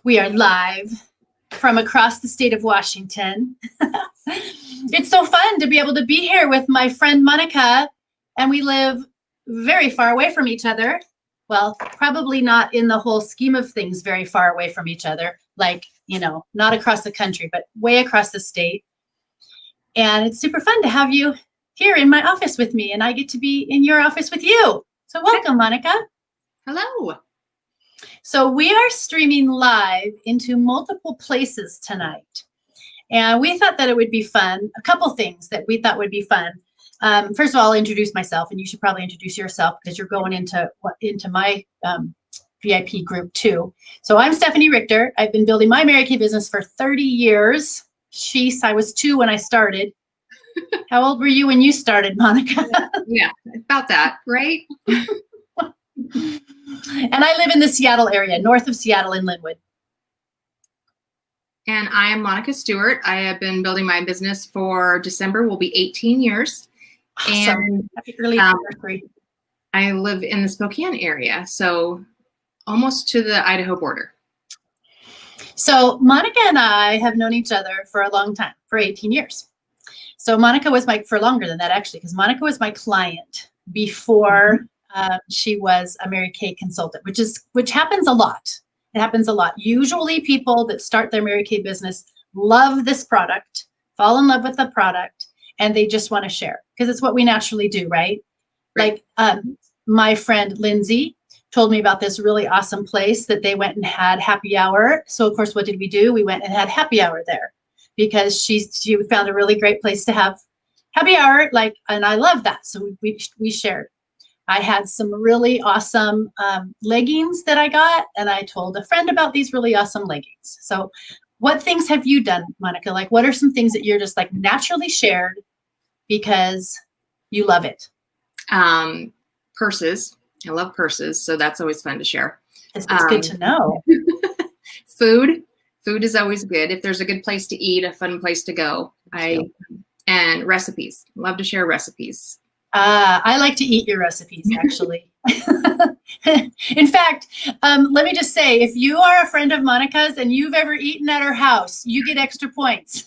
We are live from across the state of Washington. It's so fun to be able to be here with my friend Monica, and we live very far away from each other. Well, probably not in the whole scheme of things very far away from each other, like, not across the country, but way across the state. And it's super fun to have you here in my office with me, and I get to be in your office with you. So welcome, Monica. Hello. So we are streaming live into multiple places tonight. And we thought that it would be fun. A couple things that we thought would be fun. First of all, I'll introduce myself, and you should probably introduce yourself because you're going into my VIP group too. So I'm Stephanie Richter. I've been building my Mary Kay business for 30 years. Sheesh, I was 2 when I started. How old were you when you started, Monica? Yeah, about that, right? And I live in the Seattle area, north of Seattle in Linwood. And I am Monica Stewart. I have been building my business for December, will be 18 years. Awesome. And happy early anniversary. I live in the Spokane area, so almost to the Idaho border. So Monica and I have known each other for a long time, for 18 years. So Monica was for longer than that, actually, because Monica was my client before she was a Mary Kay consultant, which happens a lot. It happens a lot. Usually people that start their Mary Kay business love this product, fall in love with the product, and they just want to share because it's what we naturally do, right? Like my friend Lindsay told me about this really awesome place that they went and had happy hour. So of course, what did we do? We went and had happy hour there because she found a really great place to have happy hour. And I love that. So we shared. I had some really awesome leggings that I got, and I told a friend about these really awesome leggings. So what things have you done, Monica? Like, what are some things that you're just like naturally shared because you love it? Purses. I love purses, so that's always fun to share. It's good to know. Food is always good. If there's a good place to eat, a fun place to go. And recipes. Love to share recipes. I like to eat your recipes, actually. In fact, let me just say, if you are a friend of Monica's and you've ever eaten at her house, you get extra points.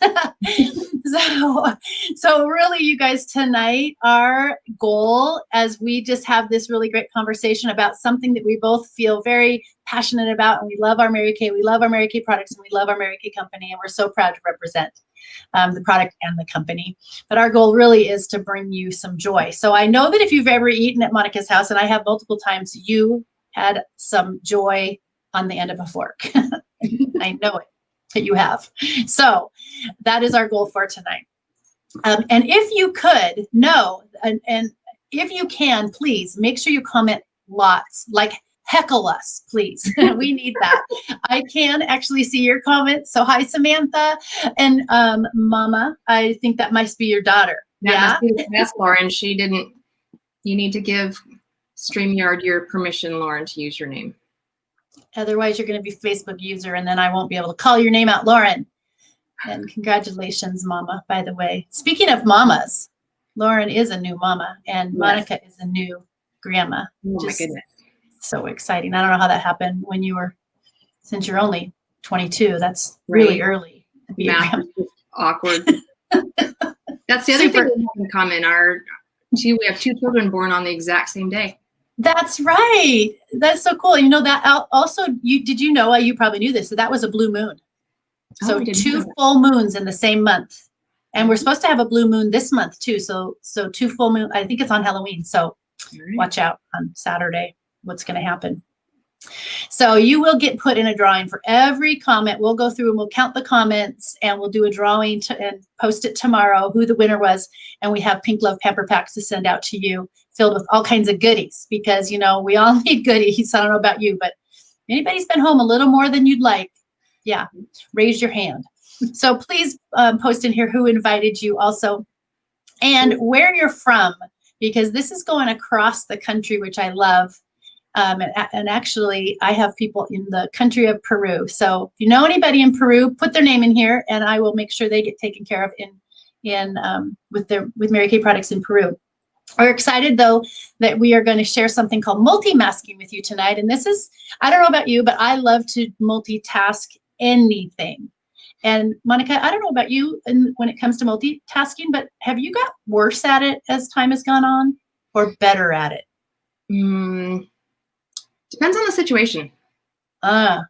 So really, you guys, tonight, our goal, as we just have this really great conversation about something that we both feel very passionate about, and we love our Mary Kay, we love our Mary Kay products, and we love our Mary Kay company, and we're so proud to represent the product and the company. But our goal really is to bring you some joy. So I know that if you've ever eaten at Monica's house, and I have multiple times, you had some joy on the end of a fork. I know it, that you have. So that is our goal for tonight. And if you could, and if you can, please make sure you comment lots, like heckle us, please. We need that. I can actually see your comments. So hi, Samantha and Mama. I think that must be your daughter. That's Lauren. She didn't. You need to give StreamYard your permission, Lauren, to use your name. Otherwise, you're going to be Facebook user, and then I won't be able to call your name out, Lauren. And congratulations, Mama, by the way. Speaking of mamas, Lauren is a new mama, and Monica is a new grandma. Oh, my goodness. So exciting. I don't know how that happened since you're only 22. That's really early to be a grandma. Awkward. That's the other thing we have in common. We have 2 children born on the exact same day. That's right. That's so cool. That also, did you know, you probably knew this, so that was a blue moon. So 2 full moons in the same month. And we're supposed to have a blue moon this month too. So 2 full moon, I think it's on Halloween. So watch out on Saturday, what's going to happen. So you will get put in a drawing for every comment. We'll go through and we'll count the comments, and we'll do a drawing and post it tomorrow who the winner was. And we have Pink Love Pepper Packs to send out to you, filled with all kinds of goodies, because, we all need goodies. I don't know about you, but anybody's been home a little more than you'd like, yeah, raise your hand. So please post in here who invited you also and where you're from, because this is going across the country, which I love. And actually, I have people in the country of Peru. So if you know anybody in Peru, put their name in here, and I will make sure they get taken care of with Mary Kay products in Peru. We're excited, though, that we are going to share something called multi-masking with you tonight. And this is, I don't know about you, but I love to multitask anything. And Monica, I don't know about you when it comes to multitasking, but have you got worse at it as time has gone on or better at it? Depends on the situation. Yeah,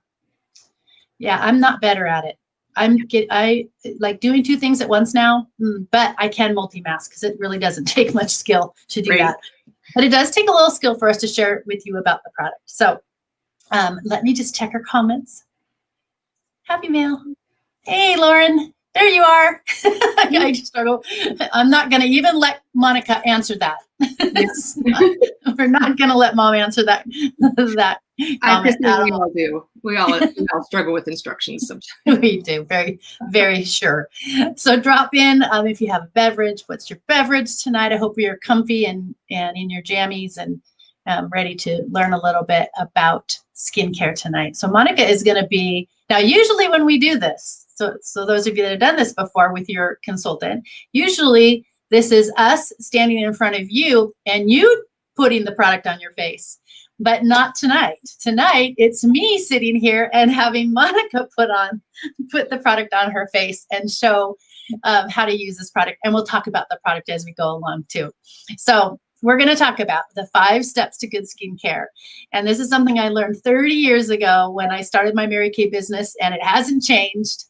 I'm not better at it. I like doing two things at once now, but I can multi-mask because it really doesn't take much skill to do that. But it does take a little skill for us to share with you about the product. So let me just check our comments. Happy mail. Hey, Lauren, there you are. I just struggle. I'm not going to even let Monica answer that. We're not going to let Mom answer that comment. We all do. We all struggle with instructions sometimes. We do, very, very sure. So drop in if you have a beverage. What's your beverage tonight? I hope you're comfy and in your jammies and ready to learn a little bit about skincare tonight. So Monica is going to be, now usually when we do this, so those of you that have done this before with your consultant, usually this is us standing in front of you and you putting the product on your face, but not tonight. Tonight, it's me sitting here and having Monica put the product on her face and show how to use this product. And we'll talk about the product as we go along too. So we're going to talk about the 5 steps to good skincare. And this is something I learned 30 years ago when I started my Mary Kay business, and it hasn't changed.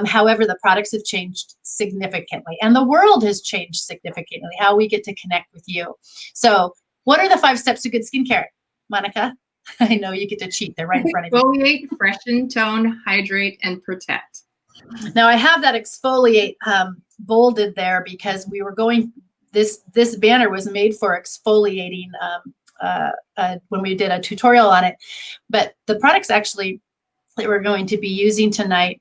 However, the products have changed significantly and the world has changed significantly, how we get to connect with you. So what are the 5 steps to good skincare, Monica? I know you get to cheat. They're right in front of you. Exfoliate, freshen, tone, hydrate, and protect. Now I have that exfoliate bolded there because we were going, this banner was made for exfoliating when we did a tutorial on it. But the products actually that we're going to be using tonight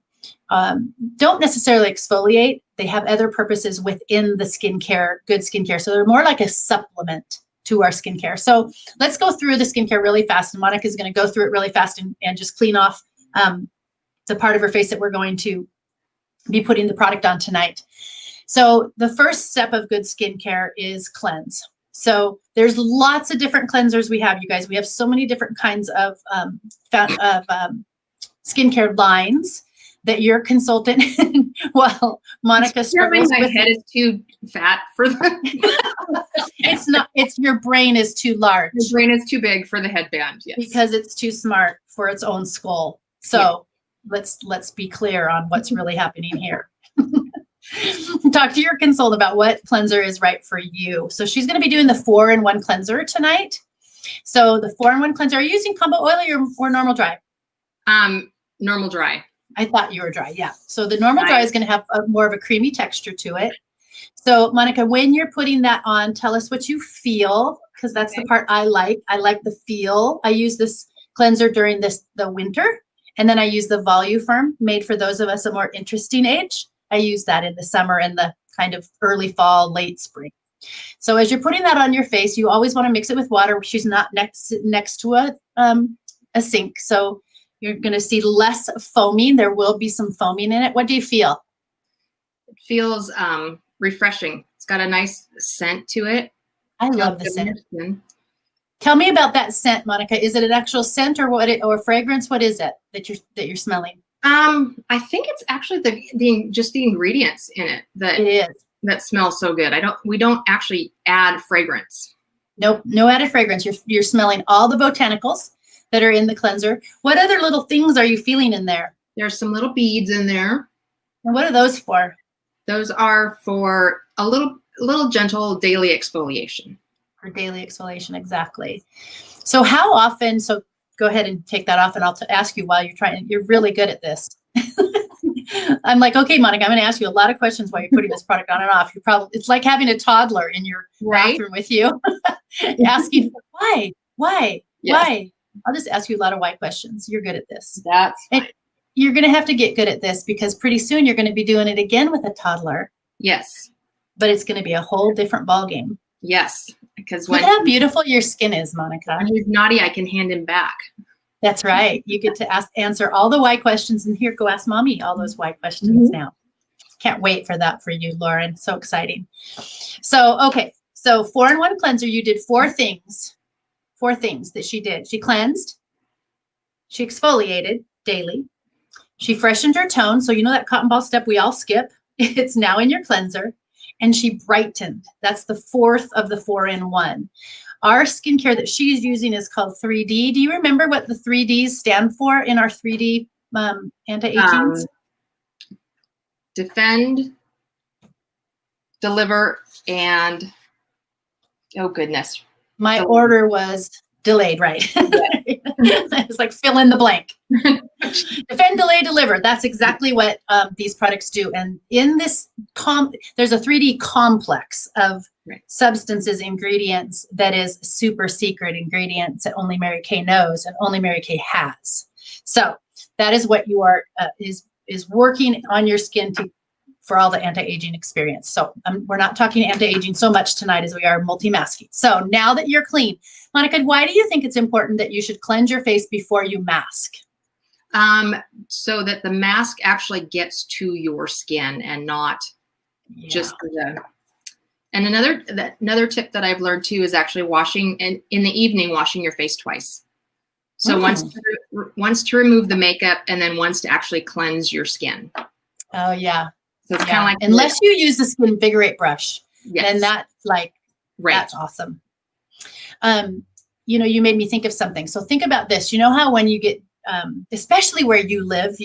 don't necessarily exfoliate. They have other purposes within the skincare, good skincare. So they're more like a supplement to our skincare. So let's go through the skincare really fast. And Monica's going to go through it really fast and just clean off the part of her face that we're going to be putting the product on tonight. So the first step of good skincare is cleanse. So there's lots of different cleansers we have, you guys. We have so many different kinds of skincare lines that your consultant, well, Monica struggles my with. head is too fat for the. It's not. It's your brain is too large. Your brain is too big for the headband. Yes. Because it's too smart for its own skull. So let's be clear on what's really happening here. Talk to your consultant about what cleanser is right for you. So she's going to be doing the 4-in-1 cleanser tonight. So the 4-in-1 cleanser, are you using combo oily or normal dry? Normal dry. I thought you were dry. Yeah. So the normal dry is going to have more of a creamy texture to it. So Monica, when you're putting that on, tell us what you feel, because that's the part I like. I like the feel. I use this cleanser during the winter, and then I use the Voluform, made for those of us a more interesting age. I use that in the summer and the kind of early fall, late spring. So as you're putting that on your face, you always want to mix it with water. She's not next to a sink, so you're going to see less foaming. There will be some foaming in it. What do you feel? It feels refreshing. It's got a nice scent to it. I love the scent. Tell me about that scent, Monica. Is it an actual scent or fragrance? What is it that you're smelling? I think it's actually just the ingredients in it that smells so good. We don't actually add fragrance. Nope, no added fragrance. You're smelling all the botanicals that are in the cleanser. What other little things are you feeling in there? There's some little beads in there. And what are those for? Those are for a little gentle daily exfoliation. For daily exfoliation, exactly. So how often, so go ahead and take that off and I'll ask you while you're trying. You're really good at this. I'm like, okay, Monica, I'm going to ask you a lot of questions while you're putting this product on and off. It's like having a toddler in your bathroom with you, asking why. Yes. Why? I'll just ask you a lot of why questions. You're good at this. That's fine. You're going to have to get good at this because pretty soon you're going to be doing it again with a toddler. Yes. But it's going to be a whole different ballgame. Yes. Because look at how beautiful your skin is, Monica. When he's naughty, I can hand him back. That's right. You get to answer all the why questions, and here, go ask mommy all those why questions now. Can't wait for that for you, Lauren. So exciting. So, okay. So 4-in-1 cleanser, you did 4 things that she did. She cleansed, she exfoliated daily, she freshened her tone. So you know that cotton ball step we all skip, it's now in your cleanser, and she brightened. That's the 4th of the 4-in-1. Our skincare that she's using is called 3D. Do you remember what the 3Ds stand for in our 3D anti-aging? Defend, deliver, and oh goodness. My order was delayed, right? Yeah. It's like fill in the blank. Defend, delay, deliver. That's exactly what these products do. And in this, there's a 3D complex of substances, ingredients that is super secret ingredients that only Mary Kay knows and only Mary Kay has. So that is what you are is working on your skin for all the anti-aging experience. So we're not talking anti-aging so much tonight as we are multi-masking. So now that you're clean, Monica, why do you think it's important that you should cleanse your face before you mask? So that the mask actually gets to your skin and not just and another tip that I've learned too is actually washing in the evening, washing your face twice. So once to remove the makeup and then once to actually cleanse your skin. Oh yeah. So it's kind of like, unless you use the Skin Invigorate brush, then that's like, that's awesome. You know, you made me think of something. So think about this. You know how when you get, especially where you live,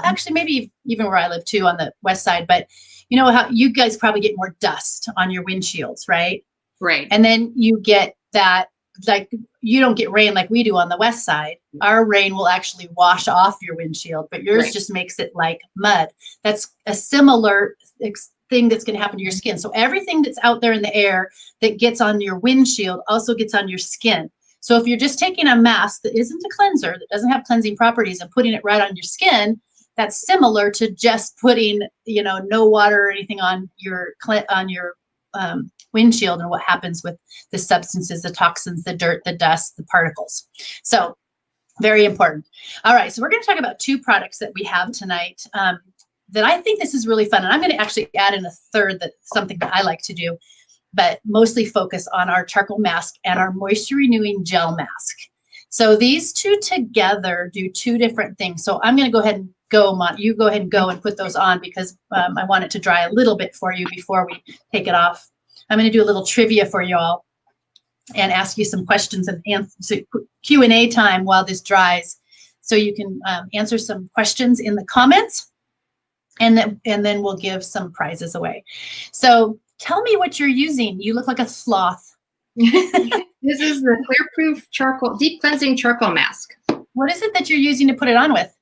actually maybe even where I live too on the west side, but you know how you guys probably get more dust on your windshields, right? Right. And then you get that, like you don't get rain like we do on the west side. Our rain will actually wash off your windshield, but yours just makes it like mud. That's a similar thing that's going to happen to your skin. So everything that's out there in the air that gets on your windshield also gets on your skin. So if you're just taking a mask that isn't a cleanser, that doesn't have cleansing properties and putting it right on your skin, that's similar to just putting, you know, no water or anything on your windshield and what happens with the substances, the toxins, the dirt, the dust, the particles. So very important. All right. So we're going to talk about 2 products that we have tonight that I think this is really fun. And I'm going to actually add in a third, that's something that I like to do, but mostly focus on our charcoal mask and our moisture renewing gel mask. So these 2 together do 2 different things. So I'm going to go ahead and you go ahead and go and put those on because I want it to dry a little bit for you before we take it off. I'm going to do a little trivia for you all and ask you some questions and answer Q&A time while this dries. So you can answer some questions in the comments and then we'll give some prizes away. So tell me what you're using. You look like a sloth. This is the Clear Proof Charcoal Deep Cleansing Charcoal Mask. What is it that you're using to put it on with?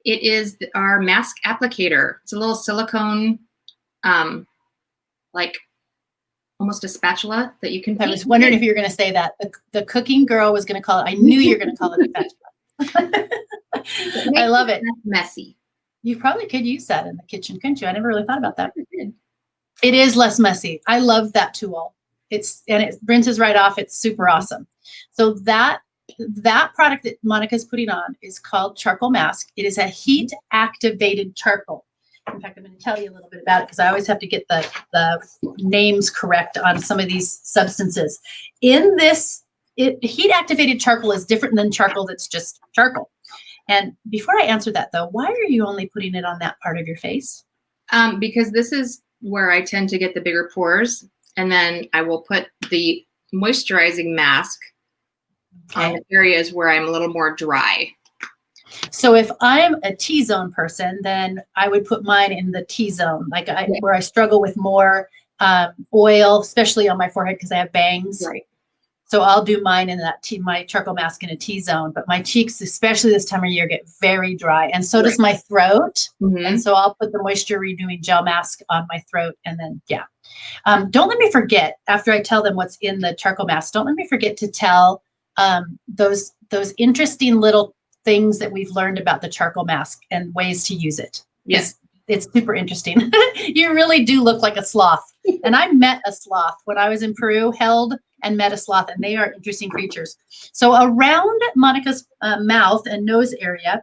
It is our mask applicator. It's a little silicone, like almost a spatula that you can. I was wondering if you were going to say that. The cooking girl was going to call it. I knew you were going to call it a spatula. I love it. Messy. You probably could use that in the kitchen, couldn't you? I never really thought about that. It is less messy. I love that tool. It rinses right off. It's super awesome. So that product that Monica's putting on is called Charcoal Mask. It is a heat activated charcoal. In fact, I'm going to tell you a little bit about it because I always have to get the names correct on some of these substances. In this, heat activated charcoal is different than charcoal that's just charcoal. And before I answer that though, why are you only putting it on that part of your face? Because this is where I tend to get the bigger pores. And then I will put the moisturizing mask on the areas where I'm a little more dry. So if I'm a T-zone person, then I would put mine in the T-zone, like where I struggle with more oil, especially on my forehead because I have bangs. Right. So I'll do mine in that my charcoal mask in a T-zone. But my cheeks, especially this time of year, get very dry. And so does my throat. Mm-hmm. And so I'll put the moisture renewing gel mask on my throat. And then, don't let me forget, after I tell them what's in the charcoal mask, don't let me forget to tell those interesting little things that we've learned about the charcoal mask and ways to use it. Yes. It's super interesting. You really do look like a sloth. And I met a sloth when I was in Peru, held and met a sloth, and they are interesting creatures. So around Monica's mouth and nose area,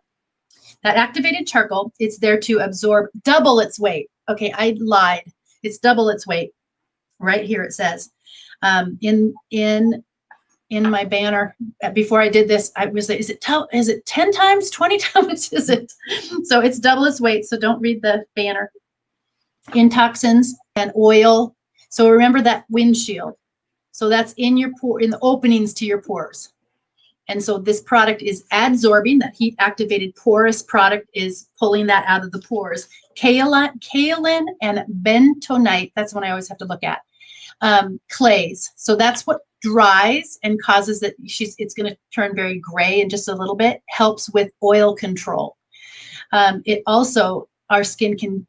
that activated charcoal, it's there to absorb double its weight. Okay, I lied. It's double its weight. Right here it says. In my banner before I did this, I was like, is it 10 times, 20 times? Is it? So it's double its weight. So don't read the banner. In toxins and oil. So remember that windshield. So that's in your pore, in the openings to your pores. And so this product is adsorbing, that heat activated porous product is pulling that out of the pores. Kaolin and bentonite, that's one I always have to look at. Clays. So that's what dries and causes that it's going to turn very gray in just a little bit, helps with oil control. It also, our skin can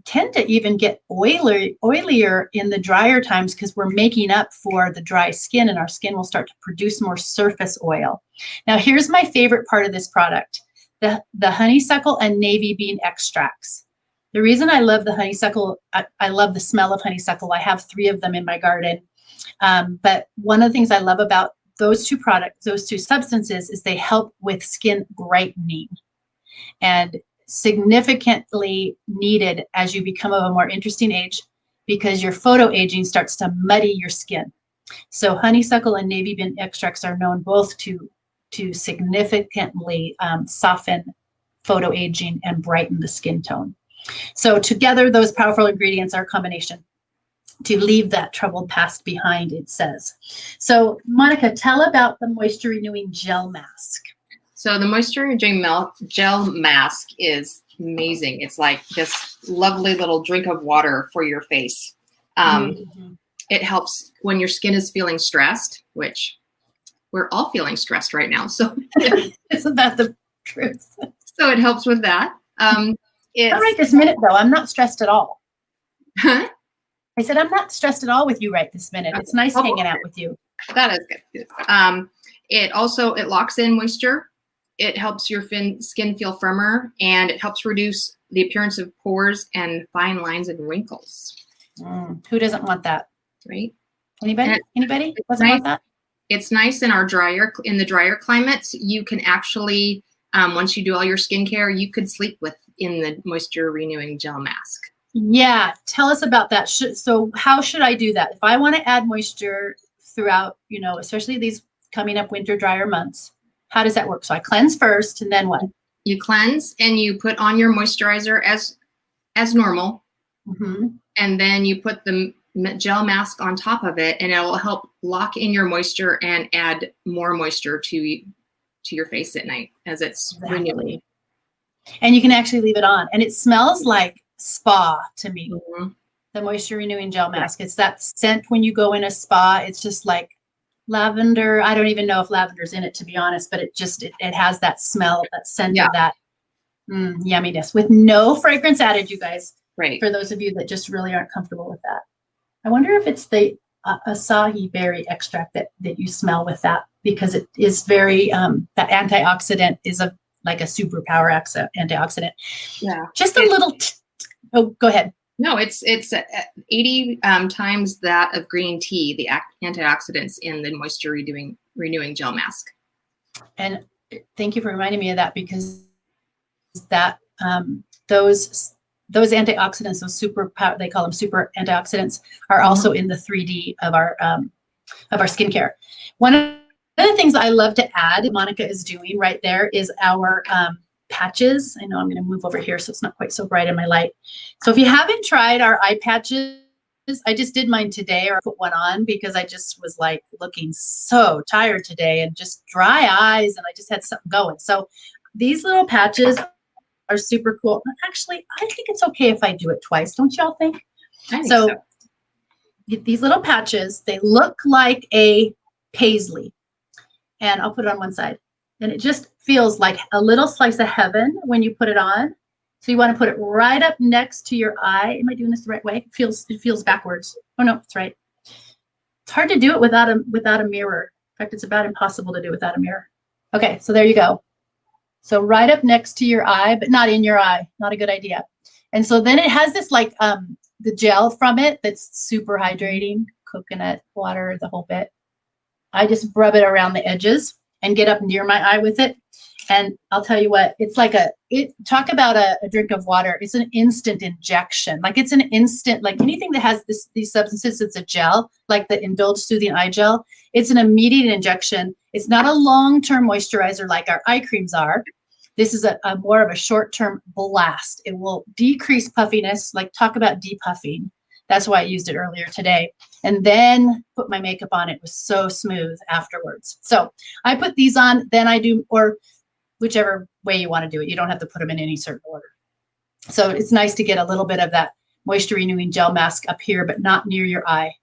tend to even get oilier in the drier times because we're making up for the dry skin, and our skin will start to produce more surface oil. Now, here's my favorite part of this product, the honeysuckle and navy bean extracts. The reason I love the honeysuckle, I love the smell of honeysuckle. I have 3 of them in my garden. But one of the things I love about those two products, those two substances, is they help with skin brightening, and significantly needed as you become of a more interesting age, because your photo aging starts to muddy your skin. So honeysuckle and navy bean extracts are known both to significantly soften photo aging and brighten the skin tone. So together, those powerful ingredients are a combination to leave that troubled past behind, it says. So Monica, tell about the moisture renewing gel mask. So the moisture renewing gel mask is amazing. It's like this lovely little drink of water for your face. It helps when your skin is feeling stressed, which we're all feeling stressed right now. So isn't that the truth? So it helps with that. Not right this minute, though. I'm not stressed at all. Huh? I said, I'm not stressed at all with you right this minute. It's nice hanging out with you. That is good. It locks in moisture. It helps your skin feel firmer, and it helps reduce the appearance of pores and fine lines and wrinkles. Who doesn't want that? Right? Anybody doesn't want that? It's nice in in the drier climates. You can actually, once you do all your skincare, you could sleep in the moisture renewing gel mask. Yeah, tell us about that. So how should I do that? If I want to add moisture throughout, especially these coming up winter drier months, how does that work? So I cleanse first, and then what? You cleanse and you put on your moisturizer as normal. And then you put the gel mask on top of it, and it will help lock in your moisture and add more moisture to your face at night as it's renewing. And you can actually leave it on, and it smells like spa to me. The moisture renewing gel mask. It's that scent when you go in a spa. It's just like lavender. I don't even know if lavender's in it, to be honest, but it has that smell, that scent of that yumminess with no fragrance added, you guys. Right. For those of you that just really aren't comfortable with that. I wonder if it's the acai berry extract that you smell with that, because it is very, that antioxidant is like a superpower antioxidant. Yeah. Just a little, go ahead. No, it's 80 times that of green tea, the antioxidants in the moisture renewing gel mask. And thank you for reminding me of that, because that those antioxidants, those superpower, they call them super antioxidants, are also in the 3D of our skincare. One of the things I love to add, Monica is doing right there, is our patches. I know I'm going to move over here so it's not quite so bright in my light. So if you haven't tried our eye patches, I just did mine today, or put one on because I just was like looking so tired today and just dry eyes, and I just had something going. So these little patches are super cool. Actually, I think it's okay if I do it twice. Don't y'all think? I think so. These little patches, they look like a paisley, and I'll put it on one side, and it just feels like a little slice of heaven when you put it on. So you want to put it right up next to your eye. Am I doing this the right way? It feels backwards. Oh no, it's right. It's hard to do it without a mirror. In fact, it's about impossible to do without a mirror. Okay, so there you go. So right up next to your eye, but not in your eye. Not a good idea. And so then it has this like the gel from it that's super hydrating, coconut water, the whole bit. I just rub it around the edges and get up near my eye with it. And I'll tell you what, it's like talk about a drink of water. It's an instant injection. Like it's an instant, like anything that has these substances, it's a gel, like the Indulge Soothing Eye Gel. It's an immediate injection. It's not a long-term moisturizer like our eye creams are. This is a more of a short-term blast. It will decrease puffiness, like talk about depuffing. That's why I used it earlier today. And then put my makeup on. It was so smooth afterwards. So I put these on, then I do, or whichever way you want to do it. You don't have to put them in any certain order. So it's nice to get a little bit of that moisture renewing gel mask up here, but not near your eye.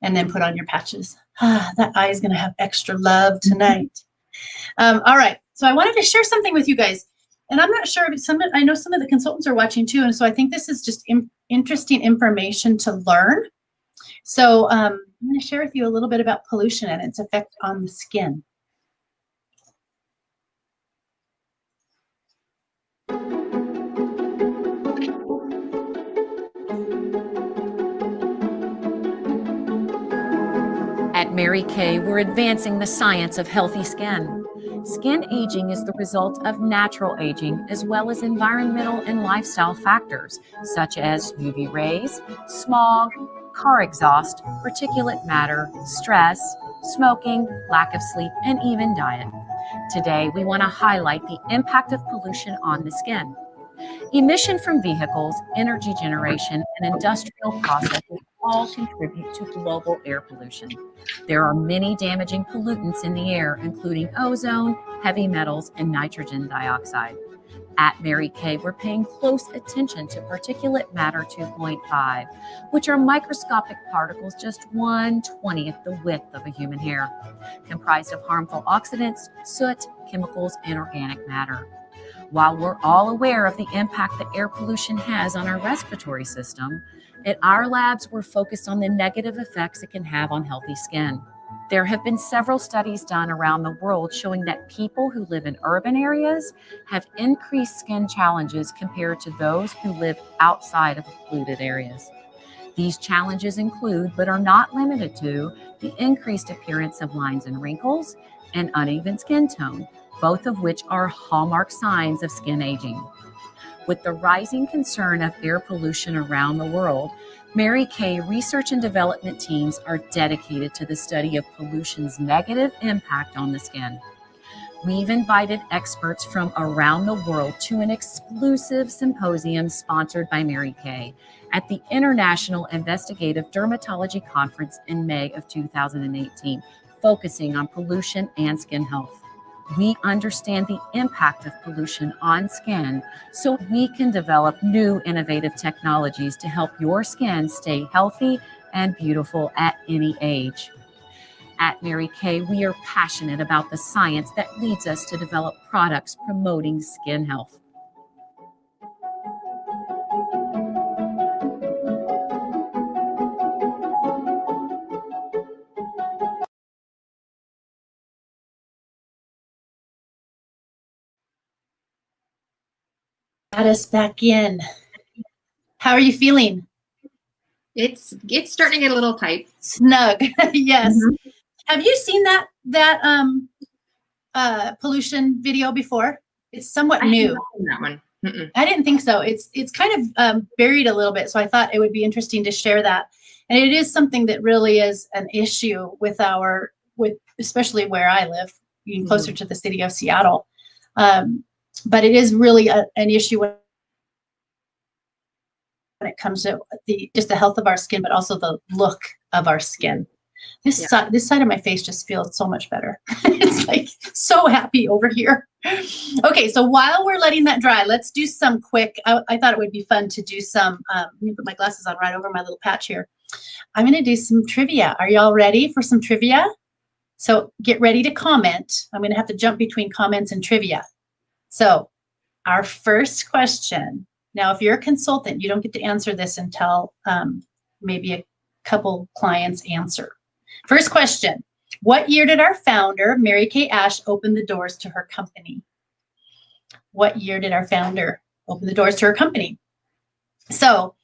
And then put on your patches. That eye is going to have extra love tonight. All right. So I wanted to share something with you guys. And I'm not sure if I know some of the consultants are watching too. And so I think this is just interesting information to learn. So I'm going to share with you a little bit about pollution and its effect on the skin. At Mary Kay, we're advancing the science of healthy skin. Skin aging is the result of natural aging as well as environmental and lifestyle factors such as UV rays, smog, car exhaust, particulate matter, stress, smoking, lack of sleep, and even diet. Today, we want to highlight the impact of pollution on the skin. Emission from vehicles, energy generation, and industrial processes all contribute to global air pollution. There are many damaging pollutants in the air, including ozone, heavy metals, and nitrogen dioxide. At Mary Kay, we're paying close attention to particulate matter 2.5, which are microscopic particles just 1/20th the width of a human hair, comprised of harmful oxidants, soot, chemicals, and organic matter. While we're all aware of the impact that air pollution has on our respiratory system, at our labs, we're focused on the negative effects it can have on healthy skin. There have been several studies done around the world showing that people who live in urban areas have increased skin challenges compared to those who live outside of polluted areas. These challenges include, but are not limited to, the increased appearance of lines and wrinkles and uneven skin tone, both of which are hallmark signs of skin aging. With the rising concern of air pollution around the world, Mary Kay research and development teams are dedicated to the study of pollution's negative impact on the skin. We've invited experts from around the world to an exclusive symposium sponsored by Mary Kay at the International Investigative Dermatology Conference in May of 2018, focusing on pollution and skin health. We understand the impact of pollution on skin so we can develop new innovative technologies to help your skin stay healthy and beautiful at any age. At Mary Kay, we are passionate about the science that leads us to develop products promoting skin health. Got us back in. How are you feeling? It's starting to get a little tight. Snug. Yes. Mm-hmm. Have you seen that pollution video before? It's somewhat new. I haven't seen that one. Mm-mm. I didn't think so. It's kind of buried a little bit, so I thought it would be interesting to share that. And it is something that really is an issue with especially where I live, being closer to the city of Seattle. But it is really an issue when it comes to just the health of our skin, but also the look of our skin. This side of my face just feels so much better. It's like so happy over here. Okay, so while we're letting that dry, let's do some quick. I thought it would be fun to do some. Let me put my glasses on right over my little patch here. I'm going to do some trivia. Are y'all ready for some trivia? So get ready to comment. I'm going to have to jump between comments and trivia. So our first question. Now, if you're a consultant, you don't get to answer this until maybe a couple clients answer. First question. What year did our founder, Mary Kay Ash, open the doors to her company? What year did our founder open the doors to her company? So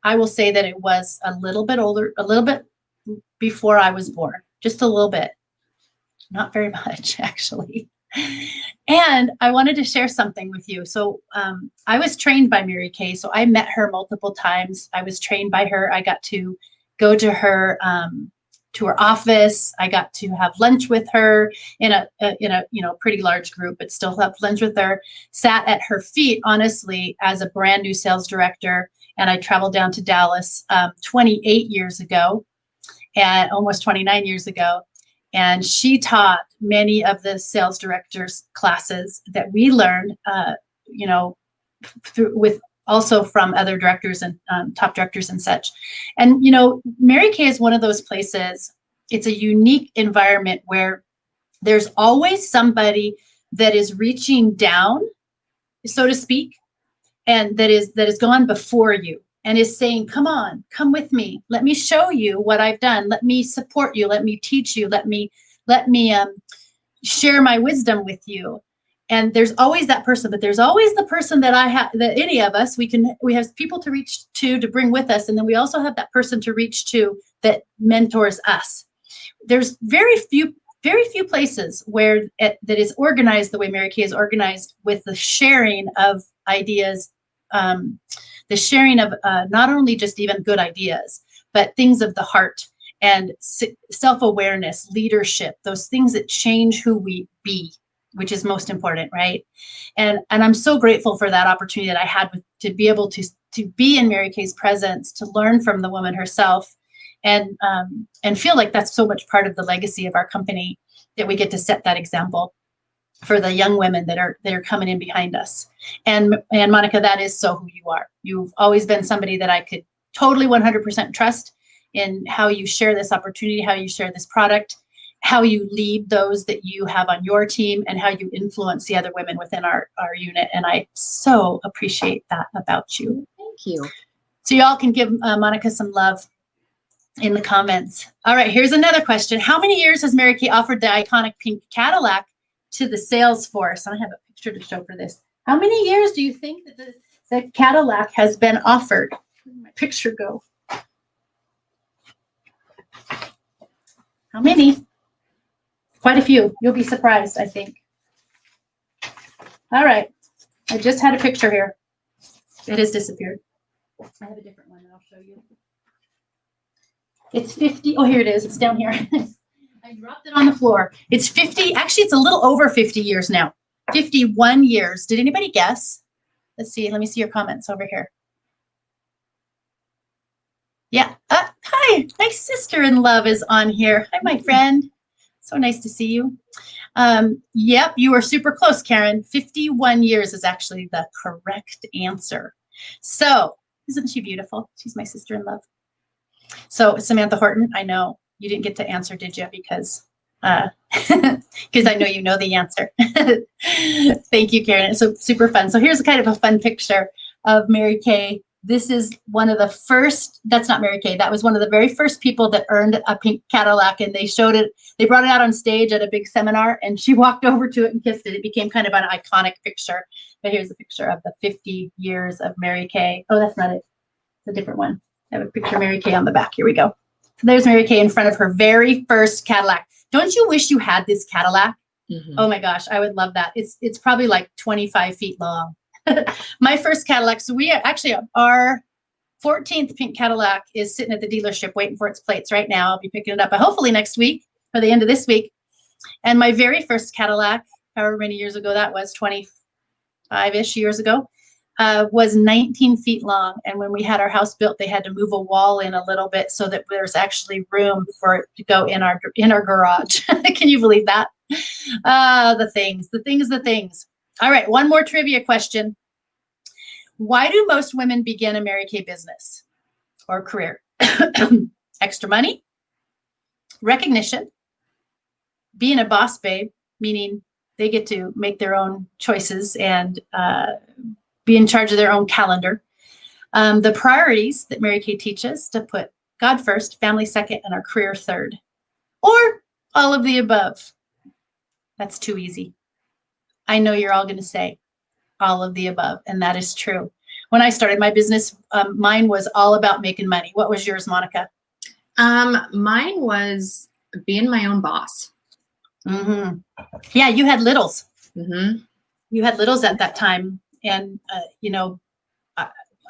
I will say that it was a little bit older, a little bit before I was born, just a little bit. Not very much, actually. And I wanted to share something with you. So I was trained by Mary Kay. So I met her multiple times. I was trained by her. I got to go to her office. I got to have lunch with her in a pretty large group, but still have lunch with her. Sat at her feet, honestly, as a brand new sales director. And I traveled down to Dallas 28 years ago, and almost 29 years ago. And she taught many of the sales directors classes that we learned, with also from other directors and top directors and such. And, Mary Kay is one of those places. It's a unique environment where there's always somebody that is reaching down, so to speak, and that is gone before you and is saying, come on, come with me. Let me show you what I've done. Let me support you. Let me teach you. Let me share my wisdom with you. And there's always that person, but there's always the person that that any of us, we have people to reach to bring with us. And then we also have that person to reach to that mentors us. There's very few places where that is organized the way Mary Kay is organized, with the sharing of ideas, the sharing of not only just even good ideas, but things of the heart and self-awareness, leadership, those things that change who we be, which is most important, right? And I'm so grateful for that opportunity that I had to be able to be in Mary Kay's presence, to learn from the woman herself, and feel like that's so much part of the legacy of our company, that we get to set that example for the young women that are coming in behind us. And Monica, that is so who you are. You've always been somebody that I could totally 100% trust in how you share this opportunity, how you share this product, how you lead those that you have on your team, and how you influence the other women within our unit. And I so appreciate that about you. Thank you. So y'all can give Monica some love in the comments. All right, here's another question. How many years has Mary Kay offered the iconic pink Cadillac to the Salesforce? I have a picture to show for this. How many years do you think that the Cadillac has been offered? Where did my picture go? How many? Quite a few. You'll be surprised, I think. All right. I just had a picture here. It has disappeared. I have a different one that I'll show you. It's 50. Oh, here it is. It's down here. I dropped it on the floor. It's 50. Actually, it's a little over 50 years now. 51 years. Did anybody guess? Let's see. Let me see your comments over here. Yeah. Hi. My sister-in-law is on here. Hi, my friend. So nice to see you. Yep, you were super close, Karen. 51 years is actually the correct answer. So, isn't she beautiful? She's my sister-in-law. So, Samantha Horton, I know you didn't get to answer, did you? Because I know you know the answer. Thank you, Karen. It's so super fun. So here's kind of a fun picture of Mary Kay. This is one of the first, that's not Mary Kay, that was one of the very first people that earned a pink Cadillac, and they showed it, they brought it out on stage at a big seminar, and she walked over to it and kissed it. It became kind of an iconic picture. But here's a picture of the 50 years of Mary Kay. Oh, that's not it. It's a different one. I have a picture of Mary Kay on the back. Here we go. So there's Mary Kay in front of her very first Cadillac. Don't you wish you had this Cadillac? Mm-hmm. Oh my gosh, I would love that. It's probably like 25 feet long. My first Cadillac. So we actually, our 14th pink Cadillac is sitting at the dealership waiting for its plates right now. I'll be picking it up hopefully next week or the end of this week. And my very first Cadillac, however many years ago that was, 25-ish years ago, was 19 feet long. And when we had our house built, they had to move a wall in a little bit so that there's actually room for it to go in our garage. Can you believe that? The things. All right, one more trivia question. Why do most women begin a Mary Kay business or career? Extra money, recognition, being a boss babe, meaning they get to make their own choices and be in charge of their own calendar. The priorities that Mary Kay teaches, to put God first, family second, and our career third, or all of the above. That's too easy. I know you're all going to say all of the above, and that is true. When I started my business, mine was all about making money. What was yours, Monica? Mine was being my own boss. Mm-hmm. Yeah, you had littles. Mm-hmm. You had littles at that time. And,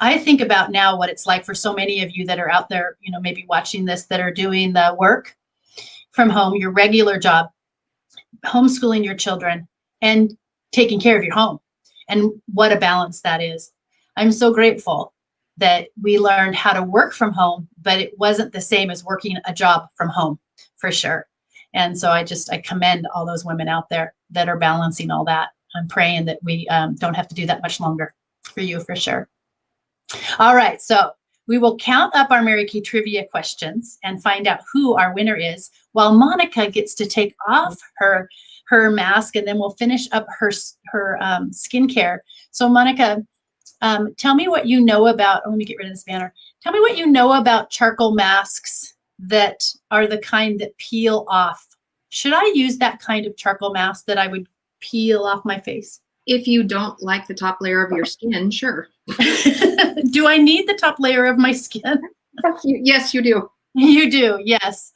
I think about now what it's like for so many of you that are out there, maybe watching this, that are doing the work from home, your regular job, homeschooling your children, and taking care of your home. And what a balance that is. I'm so grateful that we learned how to work from home, but it wasn't the same as working a job from home, for sure. And so I commend all those women out there that are balancing all that. I'm praying that we don't have to do that much longer for you, for sure. All right, so we will count up our Mary Kay trivia questions and find out who our winner is, while Monica gets to take off her mask, and then we'll finish up her skincare. So Monica, tell me what you know about, let me get rid of this banner. Tell me what you know about charcoal masks that are the kind that peel off. Should I use that kind of charcoal mask that I would peel off my face? If you don't like the top layer of your skin, sure. Do I need the top layer of my skin? Yes, you do. You do, yes.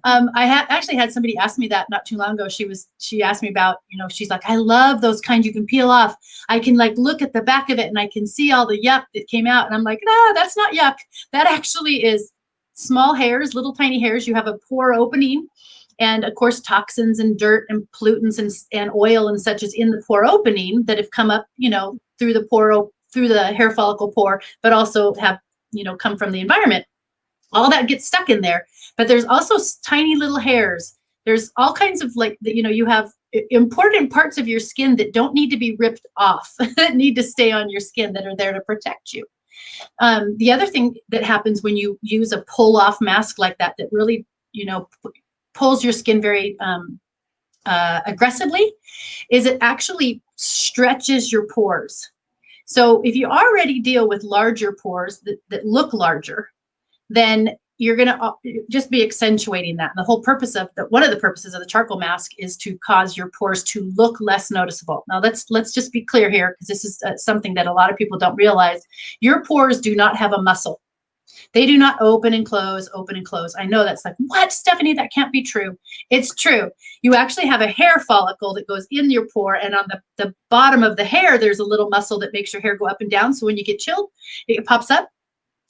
I actually had somebody ask me that not too long ago. She asked me about, she's like, I love those kind you can peel off. I can look at the back of it and I can see all the yuck that came out. And I'm like, no, that's not yuck. That actually is small hairs, little tiny hairs. You have a pore opening. And of course, toxins and dirt and pollutants and oil and such is in the pore opening that have come up, through the hair follicle pore, but also have, come from the environment. All that gets stuck in there. But there's also tiny little hairs. There's all kinds of you have important parts of your skin that don't need to be ripped off, that need to stay on your skin, that are there to protect you. The other thing that happens when you use a pull-off mask like that really, pulls your skin very aggressively, is it actually stretches your pores. So if you already deal with larger pores that look larger, then you're going to just be accentuating that. And the whole purpose of one of the purposes of the charcoal mask is to cause your pores to look less noticeable. Now let's just be clear here, because this is something that a lot of people don't realize. Your pores do not have a muscle. They do not open and close, open and close. I know that's like, what, Stephanie? That can't be true. It's true. You actually have a hair follicle that goes in your pore, and on the bottom of the hair, there's a little muscle that makes your hair go up and down. So when you get chilled, it pops up.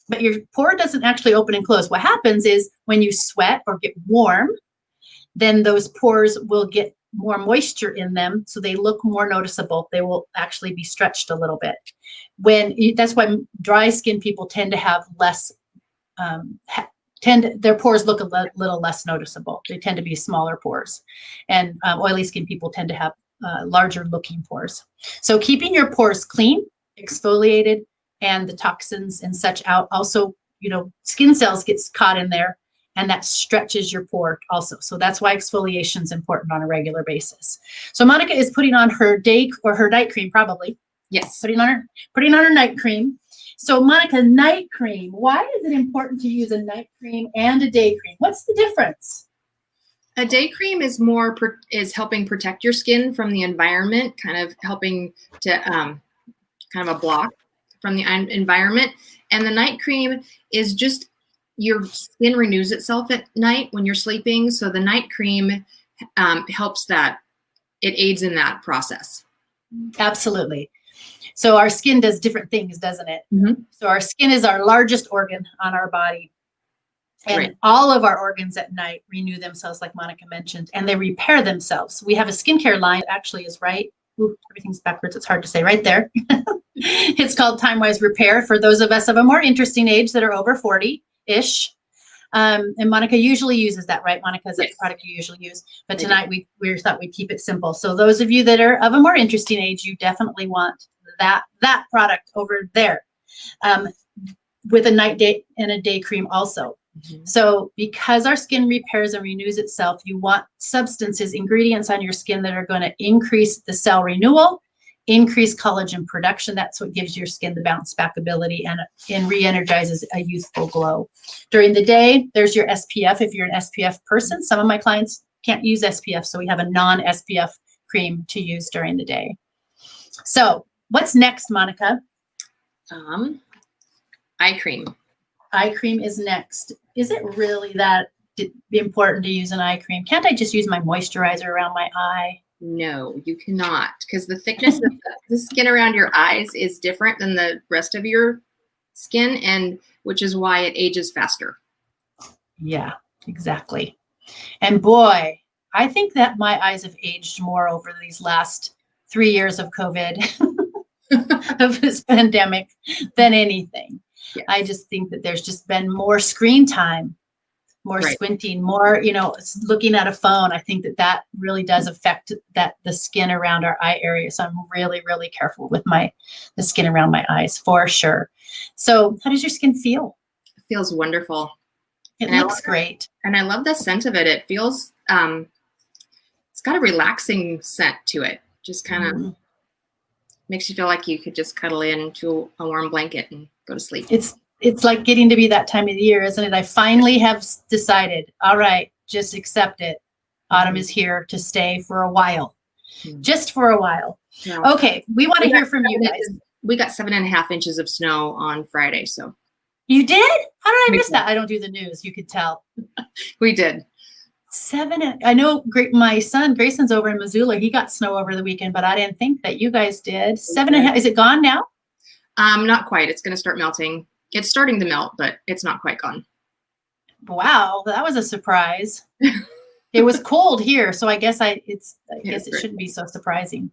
But your pore doesn't actually open and close. What happens is when you sweat or get warm, then those pores will get more moisture in them, so they look more noticeable. They will actually be stretched a little bit. That's why dry skin people tend to have less, their pores look a little less noticeable. They tend to be smaller pores, and oily skin people tend to have larger looking pores. So keeping your pores clean, exfoliated, and the toxins and such out. Also, skin cells gets caught in there, and that stretches your pore also. So that's why exfoliation is important on a regular basis. So Monica is putting on her night cream, probably. Yes. Putting on her night cream. So Monica, night cream. Why is it important to use a night cream and a day cream? What's the difference? A day cream is helping protect your skin from the environment, kind of helping to kind of a block from the environment. And the night cream is just, your skin renews itself at night when you're sleeping. So the night cream helps that. It aids in that process. Absolutely. So our skin does different things, doesn't it? Mm-hmm. So our skin is our largest organ on our body. And right. All of our organs at night renew themselves, like Monica mentioned, and they repair themselves. We have a skincare line that actually is right. Ooh, everything's backwards. It's hard to say right there. It's called Time Wise Repair for those of us of a more interesting age that are over 40-ish. And Monica usually uses that, right? Monica, is that the product you usually use? But tonight we thought we'd keep it simple. So those of you that are of a more interesting age, you definitely want that product over there, with a night day and a day cream also. Mm-hmm. So because our skin repairs and renews itself, you want substances, ingredients on your skin that are going to increase the cell renewal, increase collagen production. That's what gives your skin the bounce back ability and re-energizes a youthful glow. During the day, there's your SPF. If you're an SPF person, some of my clients can't use SPF, so we have a non-SPF cream to use during the day. So what's next, Monica? Eye cream. Eye cream is next. Is it really that important to use an eye cream? Can't I just use my moisturizer around my eye? No, you cannot, because the thickness of the skin around your eyes is different than the rest of your skin, and which is why it ages faster. Yeah, exactly. And boy, I think that my eyes have aged more over these last 3 years of COVID, of this pandemic, than anything. Yes. I just think that there's just been more screen time, more squinting, more, looking at a phone. I think that really does affect the skin around our eye area. So I'm really, really careful with the skin around my eyes for sure. So how does your skin feel? It feels wonderful. It looks great. And I love the scent of it. It feels, it's got a relaxing scent to it. Just kind of makes you feel like you could just cuddle into a warm blanket and go to sleep. It's like getting to be that time of the year, isn't it? I finally have decided, all right, just accept it. Autumn is here to stay for a while, just for a while. Yeah. Okay, we want to hear from you guys. We got 7.5 inches of snow on Friday, so. You did? How did I miss that? I don't do the news. You could tell. We did. 7. I know. My son Grayson's over in Missoula. He got snow over the weekend, but I didn't think that you guys did. 7.5. Is it gone now? Not quite. It's going to start melting. It's starting to melt, but it's not quite gone. Wow, that was a surprise. It was cold here, so I guess it shouldn't be so surprising.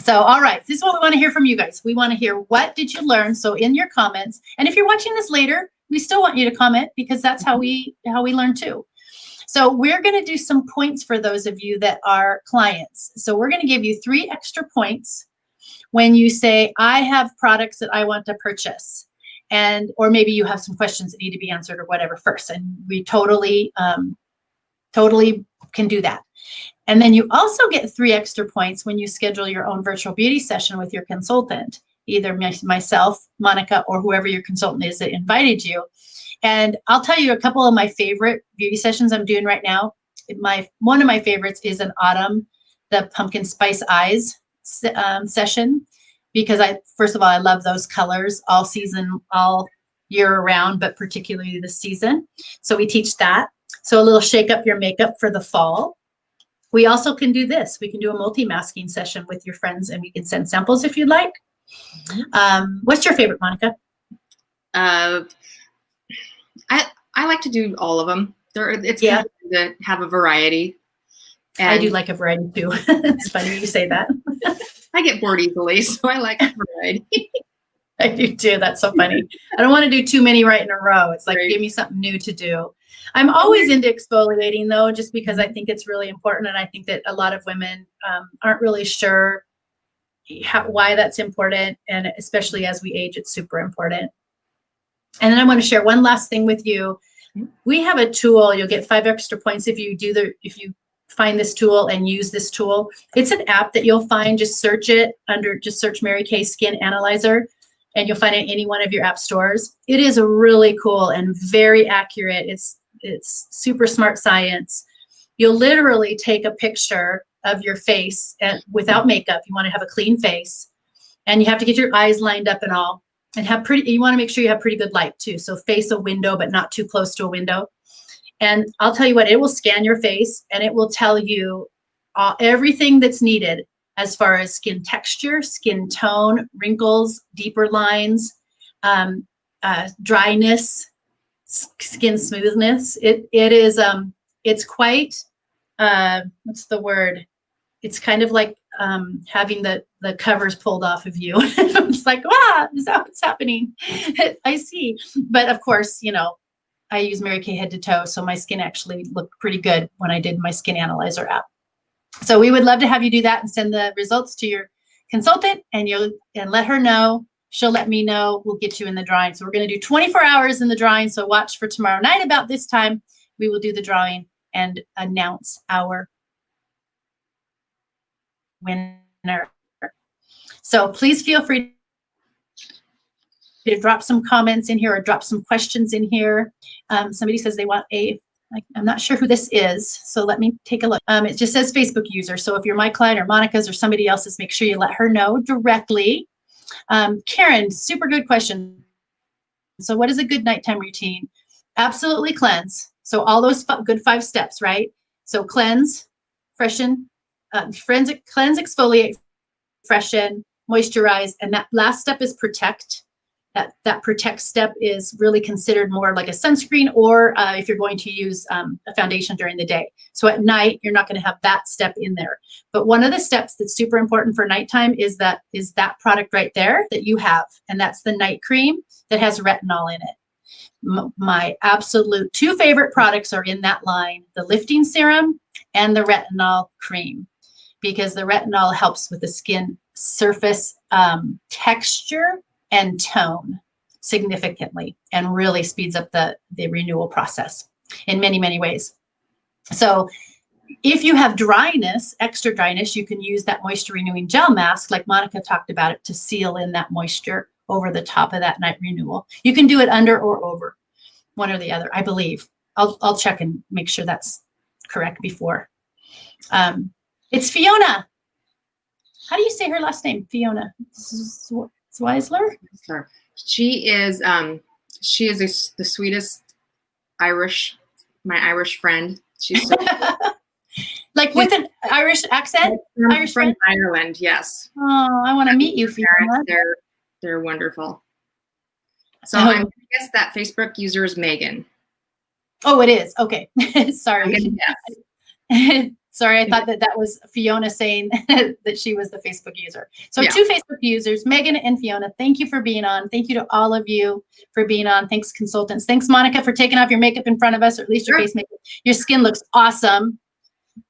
So, all right, this is what we want to hear from you guys. We want to hear, what did you learn? So in your comments, and if you're watching this later, we still want you to comment, because that's how we learn too. So we're going to do some points for those of you that are clients. So we're going to give you 3 extra points when you say, I have products that I want to purchase. Or maybe you have some questions that need to be answered or whatever first. And we totally can do that. And then you also get 3 extra points when you schedule your own virtual beauty session with your consultant, either myself, Monica, or whoever your consultant is that invited you. And I'll tell you a couple of my favorite beauty sessions I'm doing right now. One of my favorites is an autumn, the pumpkin spice eyes session, because first of all, I love those colors all season, all year around, but particularly this season. So we teach that. So a little shake up your makeup for the fall. We also can do this. We can do a multi-masking session with your friends, and we can send samples if you'd like. What's your favorite, Monica? I like to do all of them. It's kind of to have a variety. And I do like a variety too. It's funny you say that. I get bored easily, so I like a variety. I do too. That's so funny. I don't want to do too many right in a row. It's like, give me something new to do. I'm always into exfoliating though, just because I think it's really important. And I think that a lot of women aren't really sure why that's important. And especially as we age, it's super important. And then I want to share one last thing with you. We have a tool. You'll get 5 extra points if you find this tool and use this tool. It's an app that you'll find. Just search Mary Kay Skin Analyzer, and you'll find it in any one of your app stores. It is really cool and very accurate. It's super smart science. You'll literally take a picture of your face without makeup. You want to have a clean face, and you have to get your eyes lined up and all. And you want to make sure you have pretty good light too. So face a window, but not too close to a window. And I'll tell you what, it will scan your face, and it will tell you everything that's needed as far as skin texture, skin tone, wrinkles, deeper lines, dryness, skin smoothness. It's quite, what's the word? It's kind of like having the covers pulled off of you. It's like, wow, is that what's happening? I see. But of course, I use Mary Kay head to toe, so my skin actually looked pretty good when I did my Skin Analyzer app. So we would love to have you do that and send the results to your consultant, and let her know. She'll let me know. We'll get you in the drawing. So we're going to do 24 hours in the drawing. So watch for tomorrow night about this time. We will do the drawing and announce our winner. So please feel free to drop some comments in here or drop some questions in here. Somebody says they want I'm not sure who this is, so let me take a look. It just says Facebook user. So if you're my client or Monica's or somebody else's, make sure you let her know directly. Karen, super good question. So what is a good nighttime routine? Absolutely cleanse. So all those good 5 steps, right? So cleanse, freshen, cleanse, exfoliate, freshen, moisturize, and that last step is protect. That protect step is really considered more like a sunscreen, or if you're going to use a foundation during the day. So at night, you're not going to have that step in there. But one of the steps that's super important for nighttime is that product right there that you have, and that's the night cream that has retinol in it. My absolute 2 favorite products are in that line: the lifting serum and the retinol cream, because the retinol helps with the skin surface texture and tone significantly, and really speeds up the renewal process in many, many ways. So if you have dryness, extra dryness, you can use that moisture renewing gel mask like Monica talked about it, to seal in that moisture over the top of that night renewal. You can do it under or over, one or the other, I believe. I'll check and make sure that's correct before. It's Fiona. How do you say her last name? Fiona Zweisler? She is the sweetest my Irish friend. She's so like with an Irish accent? Irish from friend? Ireland, yes. Oh, I want to meet you, Fiona. They're wonderful. So I guess that Facebook user is Megan. Oh, it is. Okay. Sorry. Megan, yes. Sorry, I thought that was Fiona saying that she was the Facebook user. So 2 Facebook users, Megan and Fiona, thank you for being on. Thank you to all of you for being on. Thanks, consultants. Thanks, Monica, for taking off your makeup in front of us, or at least your face makeup. Your skin looks awesome.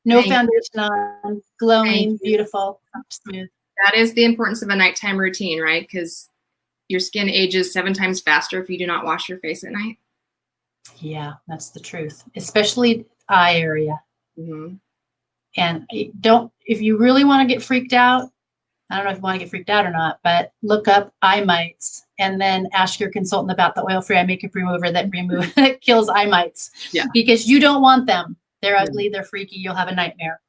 No foundation on, glowing, beautiful, smooth. That is the importance of a nighttime routine, right? Because your skin ages 7 times faster if you do not wash your face at night. Yeah, that's the truth, especially eye area. Mm-hmm. And if you really want to get freaked out, I don't know if you want to get freaked out or not, but look up eye mites and then ask your consultant about the oil-free eye makeup remover that kills eye mites. Yeah. Because you don't want them. They're ugly, they're freaky, you'll have a nightmare.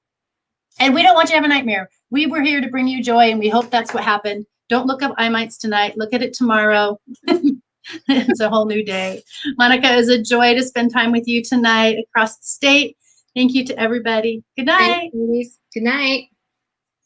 And we don't want you to have a nightmare. We were here to bring you joy, and we hope that's what happened. Don't look up eye mites tonight. Look at it tomorrow. It's a whole new day. Monica, it was a joy to spend time with you tonight across the state. Thank you to everybody. Good night. Thanks, good night.